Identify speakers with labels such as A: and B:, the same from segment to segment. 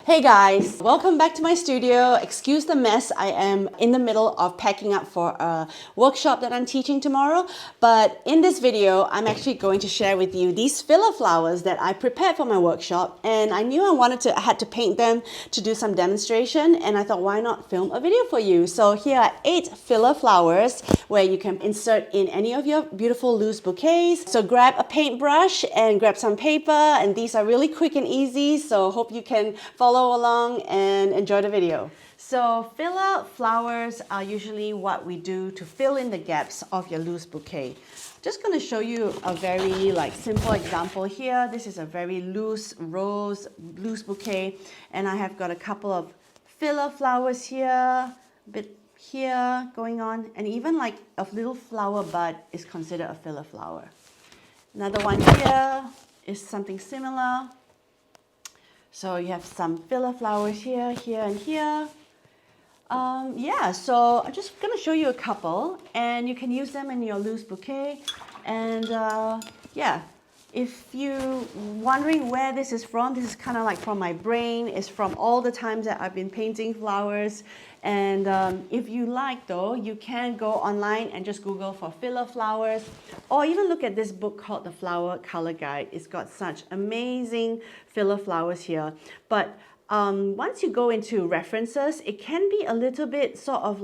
A: Hey guys, welcome back to my studio. Excuse the mess, I am in the middle of packing up for a workshop that I'm teaching tomorrow. But in this video, I'm actually going to share with you these filler flowers that I prepared for my workshop. And I knew I had to paint them to do some demonstration. And I thought, why not film a video for you? So here are 8 filler flowers where you can insert in any of your beautiful loose bouquets. So grab a paintbrush and grab some paper. And these are really quick and easy. So hope you can follow along and enjoy the video. So filler flowers are usually what we do to fill in the gaps of your loose bouquet. Just going to show you a very simple example here. This is a very loose rose, loose bouquet, and I have got a couple of filler flowers here, a bit here going on, and even a little flower bud is considered a filler flower. Another one here is something similar. So you have some filler flowers here, here, and here. Yeah, so I'm just going to show you a couple, and you can use them in your loose bouquet. And yeah, if you're wondering where this is kind of from my brain. It's from all the times that I've been painting flowers. And if you like though, you can go online and just Google for filler flowers, or even look at this book called The Flower Color Guide. It's got such amazing filler flowers here. But once you go into references, it can be a little bit sort of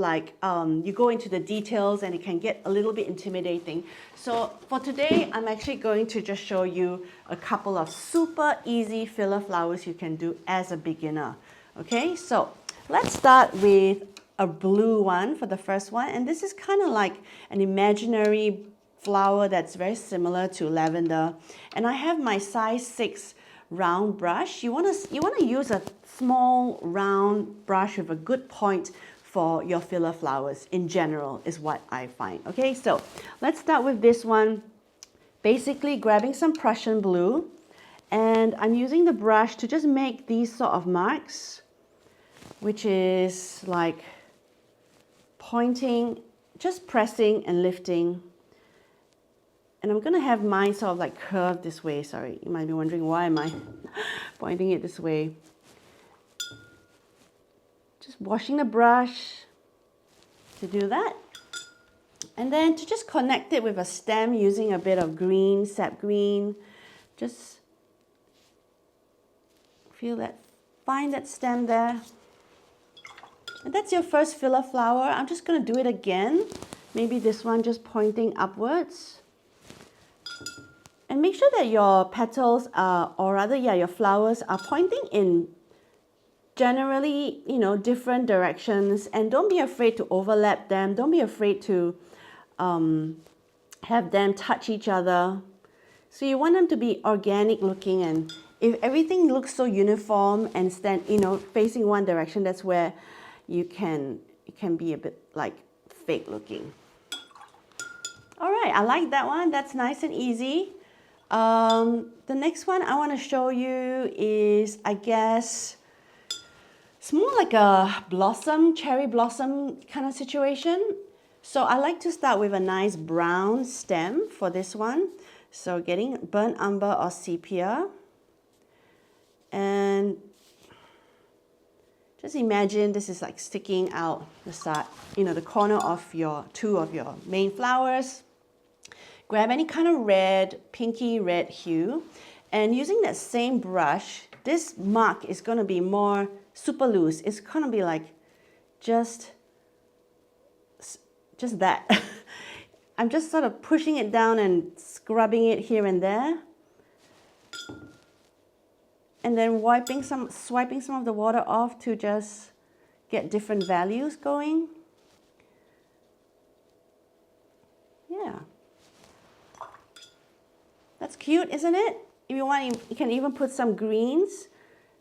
A: you go into the details and it can get a little bit intimidating. So for today, I'm actually going to just show you a couple of super easy filler flowers you can do as a beginner. Okay, so let's start with a blue one for the first one. And this is kind of like an imaginary flower that's very similar to lavender. And I have my size 6 round brush. You want to use a small round brush with a good point for your filler flowers in general is what I find. Okay, so let's start with this one. Basically grabbing some Prussian blue, and I'm using the brush to just make these sort of marks, which is like pointing, just pressing and lifting. And I'm going to have mine sort of curved this way. Sorry, you might be wondering, why am I pointing it this way? Just washing the brush to do that. And then to just connect it with a stem using a bit of green, sap green. Just find that stem there. And that's your first filler flower. I'm just going to do it again. Maybe this one just pointing upwards. And make sure that your petals your flowers are pointing in generally, different directions. And don't be afraid to overlap them. Don't be afraid to have them touch each other. So you want them to be organic looking, and if everything looks so uniform and facing one direction, that's where it can be a bit fake looking. All right, I like that one. That's nice and easy. The next one I want to show you is, I guess, it's more like a cherry blossom kind of situation. So I like to start with a nice brown stem for this one. So getting burnt umber or sepia. And just imagine this is sticking out the side, the corner of two of your main flowers. Grab any kind of red, pinky red hue, and using that same brush, this mark is going to be more super loose. It's going to be just that. I'm just sort of pushing it down and scrubbing it here and there. And then swiping some of the water off to just get different values going. Yeah. That's cute, isn't it? If you want, you can even put some greens.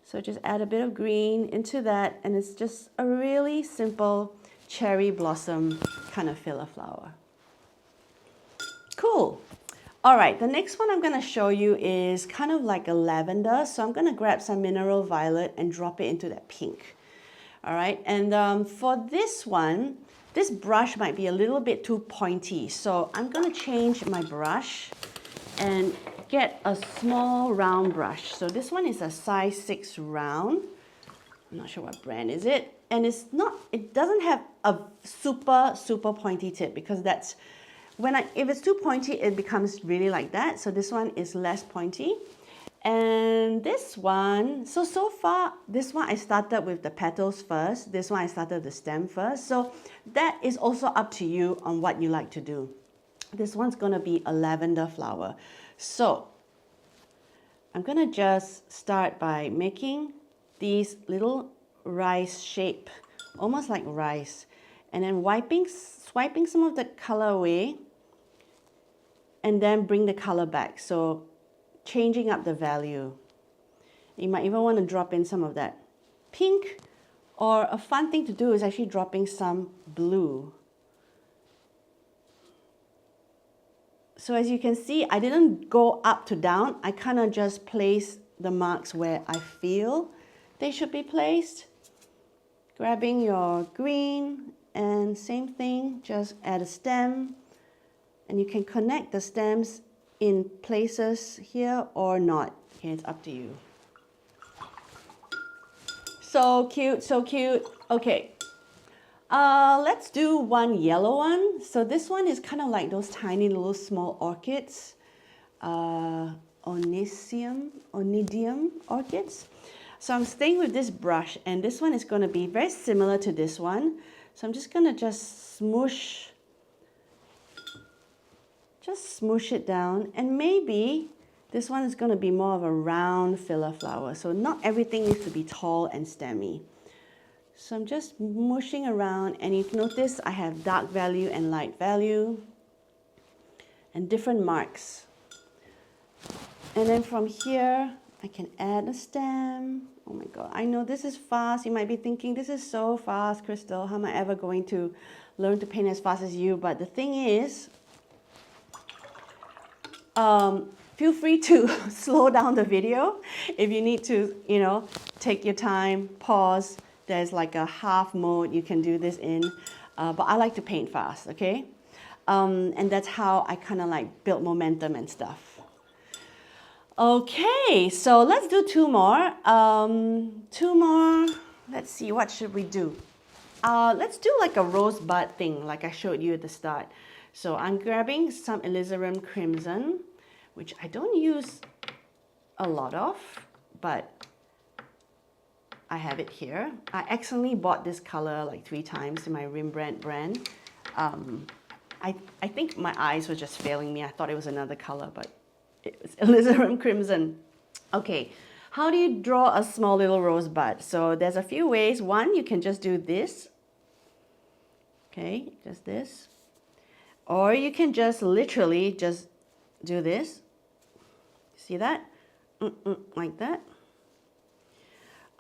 A: So just add a bit of green into that, and it's just a really simple cherry blossom kind of filler flower. Cool. All right, the next one I'm going to show you is kind of like a lavender. So I'm going to grab some mineral violet and drop it into that pink. All right, and for this one, this brush might be a little bit too pointy. So I'm going to change my brush and get a small round brush. So this one is a size 6 round. I'm not sure what brand is it. And it's not, it doesn't have a super pointy tip, because that's, if it's too pointy, it becomes really like that. So this one is less pointy. And this one, so far, this one I started with the petals first. This one I started the stem first. So that is also up to you on what you like to do. This one's gonna be a lavender flower. So I'm gonna just start by making these little rice shape, almost like rice, and then swiping some of the color away, and then bring the color back. So changing up the value. You might even want to drop in some of that pink, or a fun thing to do is actually dropping some blue. So as you can see, I didn't go up to down. I kind of just place the marks where I feel they should be placed. Grabbing your green, and same thing, just add a stem, and you can connect the stems in places here or not. Okay, it's up to you. So cute, so cute. Okay, let's do one yellow one. So this one is kind of like those tiny little small orchids, onidium orchids. So I'm staying with this brush, and this one is going to be very similar to this one. So I'm just going to just smoosh it down, and maybe this one is going to be more of a round filler flower. So not everything needs to be tall and stemmy. So I'm just mushing around, and you notice I have dark value and light value and different marks. And then from here, I can add a stem. Oh my God, I know this is fast. You might be thinking, this is so fast, Crystal. How am I ever going to learn to paint as fast as you? But the thing is, feel free to slow down the video if you need to, you know, take your time, pause. There's like a half mode you can do this in, but I like to paint fast, okay? And that's how I kind of like build momentum and stuff. Okay, so let's do two more. Let's see, what should we do? Let's do like a rosebud thing, like I showed you at the start. So I'm grabbing some alizarin crimson, which I don't use a lot of, but I have it here. I accidentally bought this color like 3 times in my Rembrandt brand. I think my eyes were just failing me. I thought it was another color, but it was alizarin crimson. Okay, how do you draw a small little rosebud? So there's a few ways. One, you can just do this. Okay, just this. Or you can just literally just do this. See that? Like that.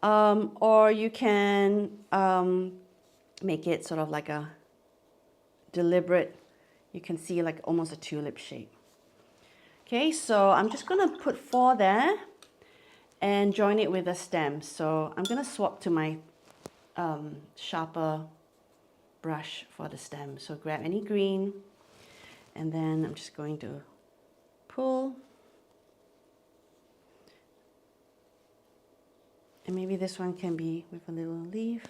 A: Or you can make it sort of like a deliberate, you can see like almost a tulip shape. Okay, so I'm just going to put 4 there and join it with a stem. So I'm going to swap to my sharper brush for the stem. So grab any green, and then I'm just going to pull. And maybe this one can be with a little leaf.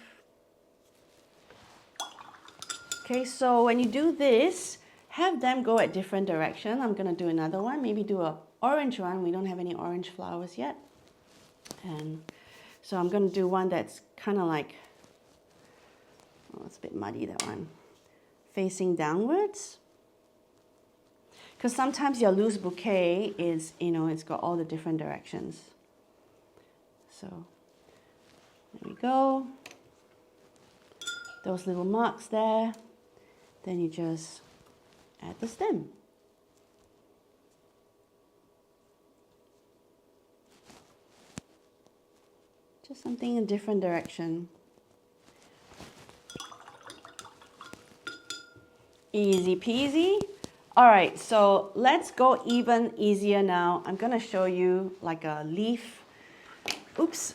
A: Okay, so when you do this, have them go at different direction. I'm going to do another one, maybe do an orange one. We don't have any orange flowers yet. And so I'm going to do one that's kind of like, oh, it's a bit muddy, that one, facing downwards. Because sometimes your loose bouquet is, you know, it's got all the different directions. So there we go. Those little marks there. Then you just add the stem. Just something in a different direction. Easy peasy. All right, so let's go even easier now. I'm gonna show you like a leaf. Oops.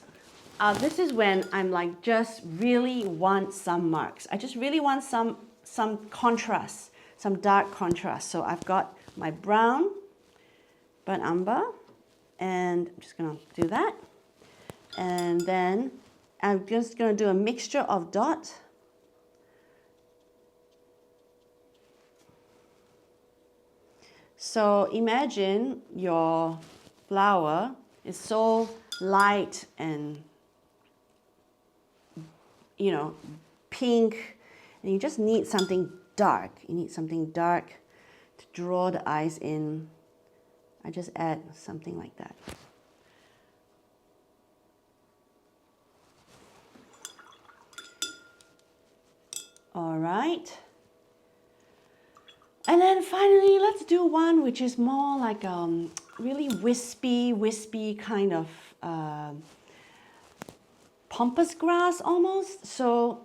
A: This is when I'm like just really want some marks. I just really want some contrast, some dark contrast. So I've got my brown, burnt umber, and I'm just gonna do that. And then I'm just going to do a mixture of dots. So imagine your flower is so light and, you know, pink, and you just need something dark. You need something dark to draw the eyes in. I just add something like that. All right. And then finally, let's do one which is more like really wispy kind of pampas grass almost. So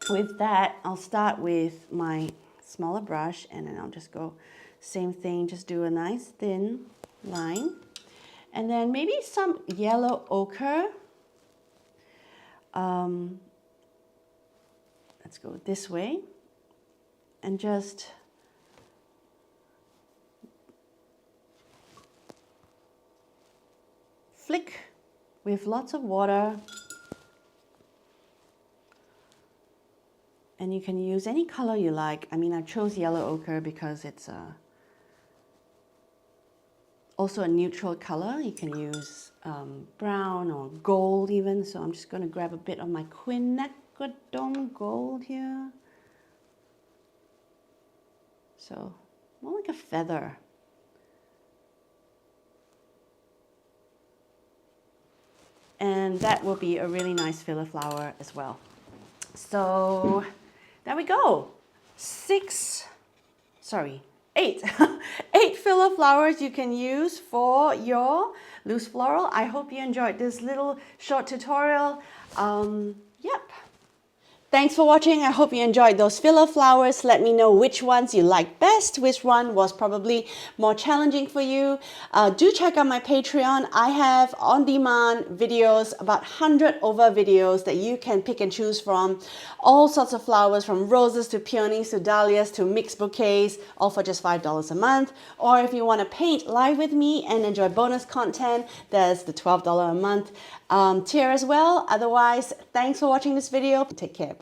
A: with that, I'll start with my smaller brush, and then I'll just go same thing, just do a nice thin line. And then maybe some yellow ochre. Let's go this way and just flick with lots of water. And you can use any color you like. I mean, I chose yellow ochre because it's also a neutral color. You can use brown or gold even. So I'm just going to grab a bit of my quinacridone gold here. So more like a feather. And that will be a really nice filler flower as well. So there we go. 8 filler flowers you can use for your loose floral. I hope you enjoyed this little short tutorial. Yep. Thanks for watching. I hope you enjoyed those filler flowers. Let me know which ones you liked best, which one was probably more challenging for you. Do check out my Patreon. I have on-demand videos, about 100 over videos that you can pick and choose from. All sorts of flowers, from roses to peonies to dahlias to mixed bouquets, all for just $5 a month. Or if you want to paint live with me and enjoy bonus content, there's the $12 a month tier as well. Otherwise, thanks for watching this video. Take care.